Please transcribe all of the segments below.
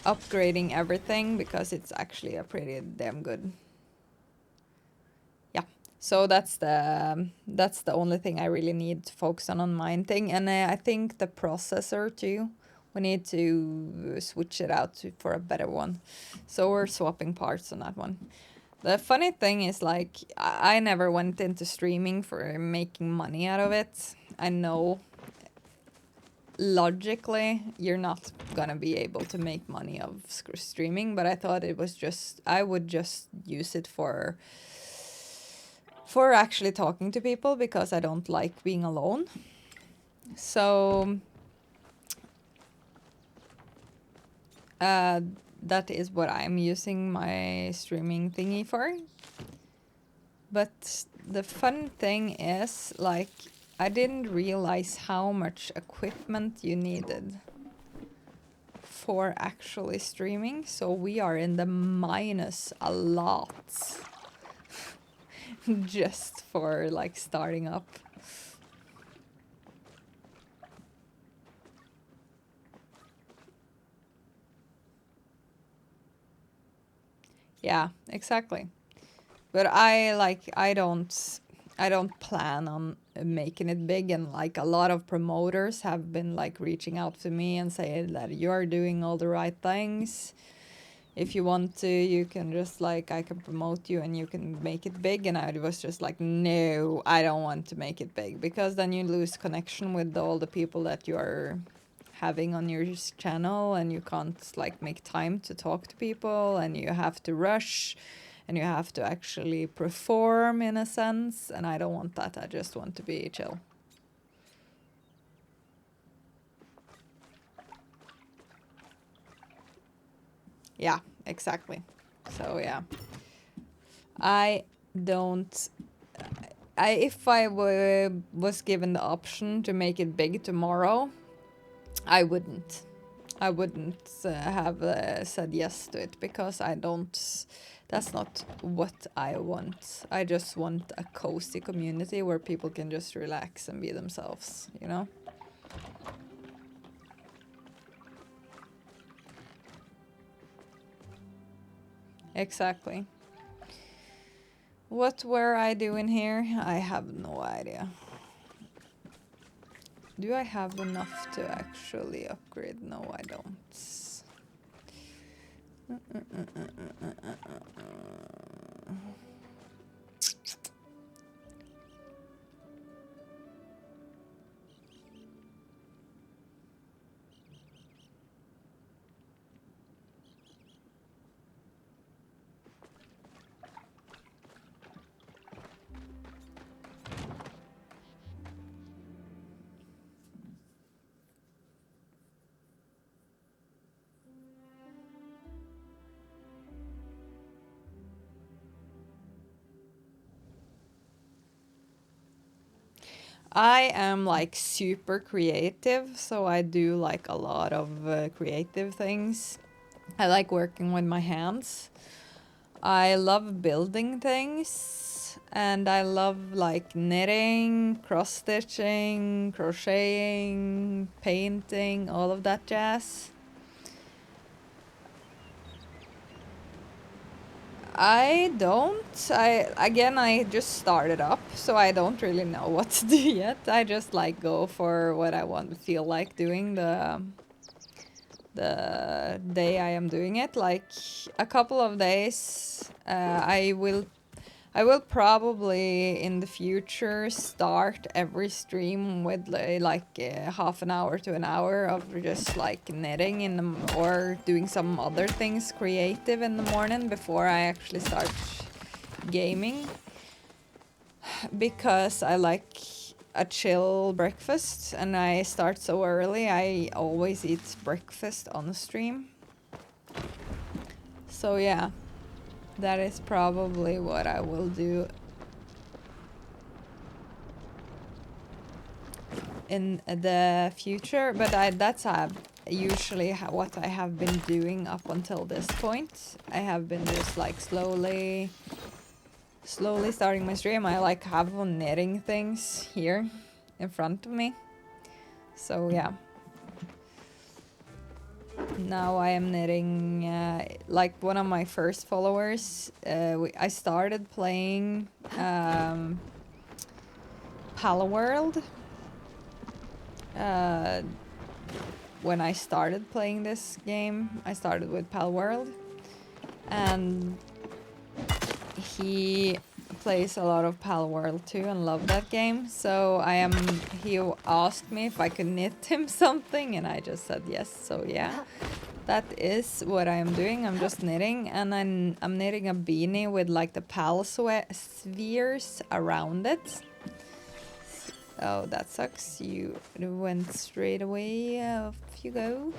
upgrading everything because it's actually a pretty damn good. Yeah, so that's the only thing I really need to focus on mine thing, and I think the processor too. We need to switch it out for a better one, so we're swapping parts on that one. The funny thing is, like, I never went into streaming for making money out of it. I know logically you're not gonna be able to make money of streaming, but I thought it was just, I would just use it for actually talking to people because I don't like being alone. So that is what I'm using my streaming thingy for. But the fun thing is, like, I didn't realize how much equipment you needed for actually streaming, so we are in the minus a lot just for like starting up. Yeah, exactly. But I don't plan on making it big, and like a lot of promoters have been like reaching out to me and saying that you're doing all the right things. If you want to, you can just like, I can promote you and you can make it big. And I was just like, no, I don't want to make it big, because then you lose connection with all the people that you are having on your channel, and you can't like make time to talk to people, and you have to rush and you have to actually perform in a sense, and I don't want that. I just want to be chill. Yeah, exactly. So yeah, I don't. If I was given the option to make it big tomorrow, I wouldn't. I wouldn't have said yes to it, because I don't. That's not what I want. I just want a cozy community where people can just relax and be themselves, you know? Exactly. What were I doing here? I have no idea. Do I have enough to actually upgrade? No, I don't. I am like super creative, so I do like a lot of creative things. I like working with my hands. I love building things, and I love like knitting, cross stitching, crocheting, painting, all of that jazz. I don't. I just started up, so I don't really know what to do yet. I just like go for what I want to feel like doing the day I am doing it. Like a couple of days, I will probably in the future start every stream with like half an hour to an hour of just like knitting or doing some other things creative in the morning before I actually start gaming, because I like a chill breakfast and I start so early. I always eat breakfast on the stream. So yeah, that is probably what I will do in the future, but that's usually what I have been doing up until this point. I have been just like slowly starting my stream. I like have knitting things here in front of me. So yeah. now I am knitting, like one of my first followers, I started playing Pala World. When I started playing this game, I started with Pal World, and he plays a lot of Pal World too and loved that game. So he asked me if I could knit him something, and I just said yes. So yeah, that is what I am doing. I'm just knitting, and I'm knitting a beanie with like the Pal spheres around it. Oh, that sucks. You went straight away. Off you go.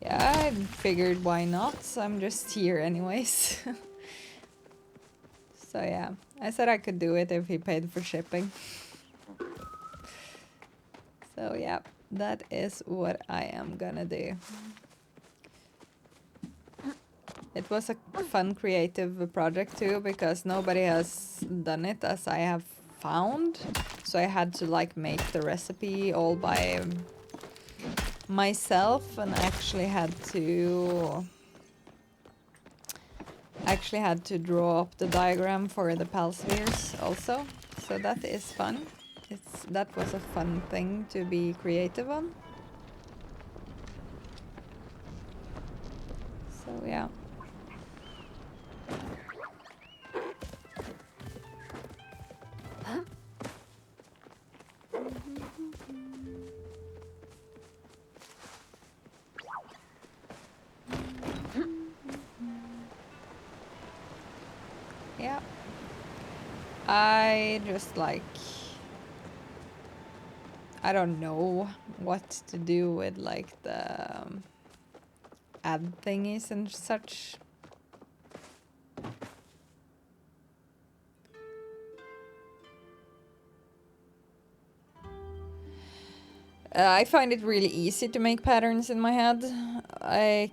Yeah, I figured why not. I'm just here anyways. So yeah, I said I could do it if he paid for shipping. So yeah, that is what I am gonna do. It was a fun creative project too, because nobody has done it as I have found. So I had to like make the recipe all by myself, and actually had to draw up the diagram for the pal spheres also. So that is fun. That was a fun thing to be creative on. So yeah. Yeah. I just like, I don't know what to do with like the ad thingies and such. I find it really easy to make patterns in my head. Like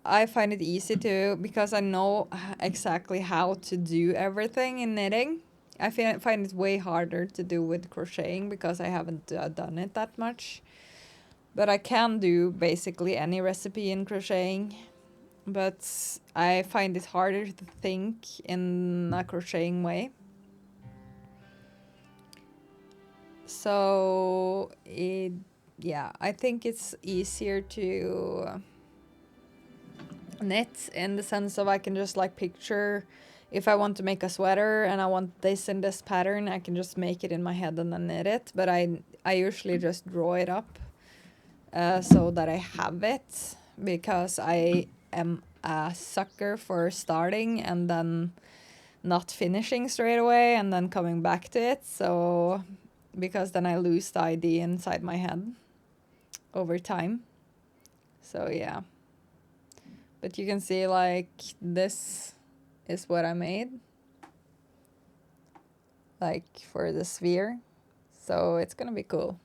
I find it easy to, because I know exactly how to do everything in knitting. I find it way harder to do with crocheting because I haven't done it that much. But I can do basically any recipe in crocheting. But I find it harder to think in a crocheting way. So yeah, I think it's easier to knit in the sense of I can just like picture, if I want to make a sweater and I want this in this pattern, I can just make it in my head and then knit it. But I usually just draw it up so that I have it, because I am a sucker for starting and then not finishing straight away and then coming back to it. So because then I lose the idea inside my head over time. So yeah. But you can see like this is what I made. Like for the sphere. So it's gonna be cool.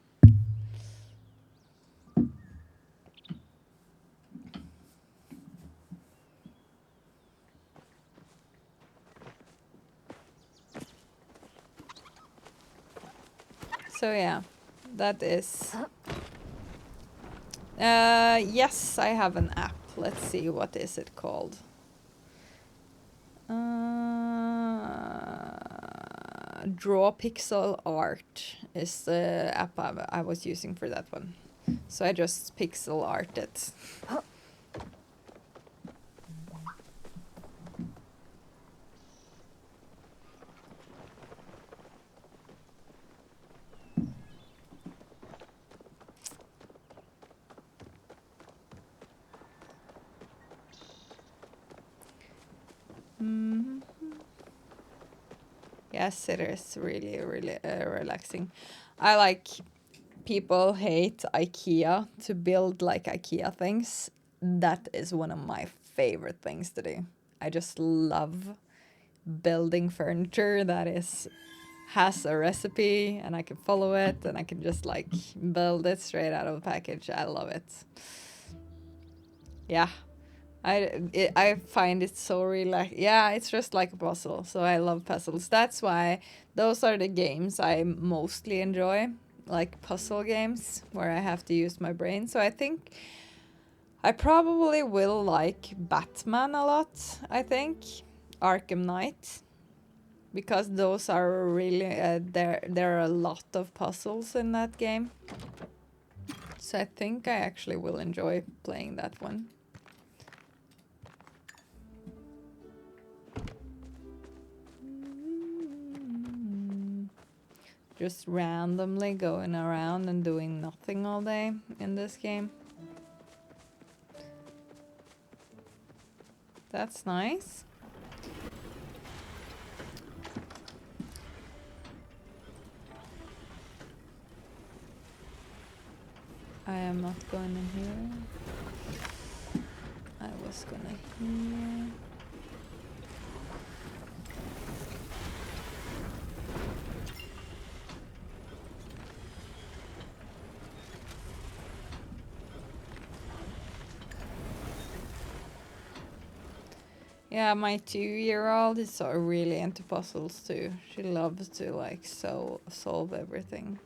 So yeah, that is... yes, I have an app. Let's see, what is it called? Draw Pixel Art is the app I was using for that one. So I just pixel art it. Mm-hmm. Yes, it is really, really relaxing. I like... People hate IKEA to build like IKEA things. That is one of my favorite things to do. I just love building furniture that has a recipe and I can follow it and I can just like build it straight out of the package. I love it. Yeah, I find it so relax. Yeah, it's just like a puzzle. So I love puzzles. That's why those are the games I mostly enjoy, like puzzle games where I have to use my brain. So I think I probably will like Batman a lot, I think. Arkham Knight. Because those are really there are a lot of puzzles in that game. So I think I actually will enjoy playing that one. Just randomly going around and doing nothing all day in this game. That's nice. I am not going in here. I was gonna here. Yeah, my 2-year-old is so really into puzzles too. She loves to like solve everything.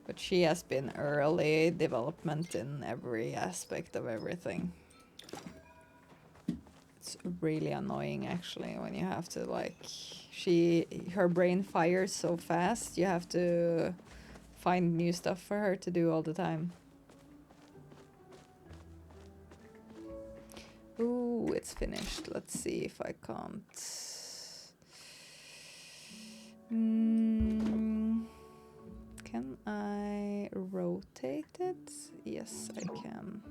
But she has been early development in every aspect of everything. It's really annoying actually when you have to like her brain fires so fast. You have to find new stuff for her to do all the time. Ooh, it's finished. Let's see if I can't. Can I rotate it? Yes, I can.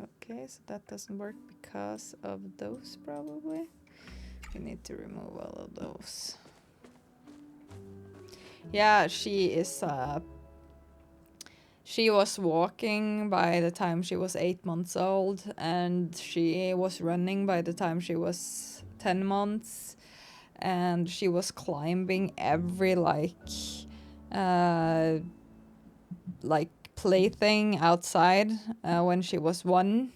Okay, so that doesn't work because of those probably. We need to remove all of those. Yeah, she was walking by the time she was 8 months old, and she was running by the time she was 10 months, and she was climbing every plaything outside when she was 1,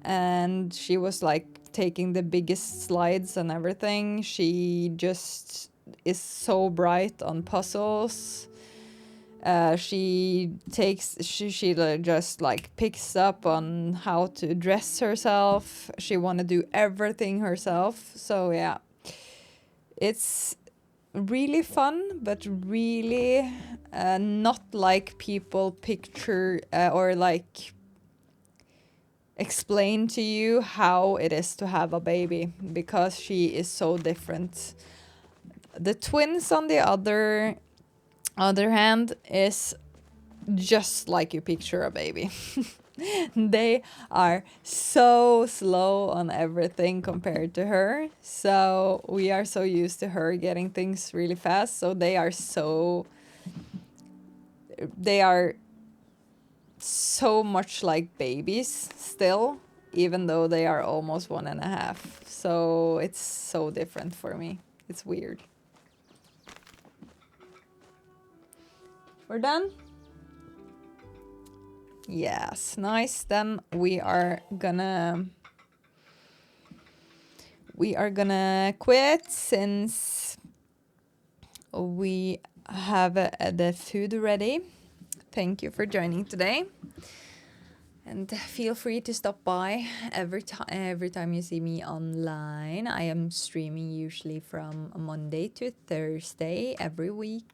and she was like taking the biggest slides and everything. She just is so bright on puzzles. She just like picks up on how to dress herself. She want to do everything herself. So yeah, it's really fun, but really not like people picture or like explain to you how it is to have a baby, because she is so different. The twins, on the other hand, is just like you picture a baby. They are so slow on everything compared to her. So we are so used to her getting things really fast. So they are so much like babies still, even though they are almost 1.5. So it's so different for me. It's weird. We're done? Yes, nice. Then we are gonna quit since we have the food ready. Thank you for joining today. And feel free to stop by every time you see me online. I am streaming usually from Monday to Thursday every week.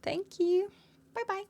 Thank you. Bye bye.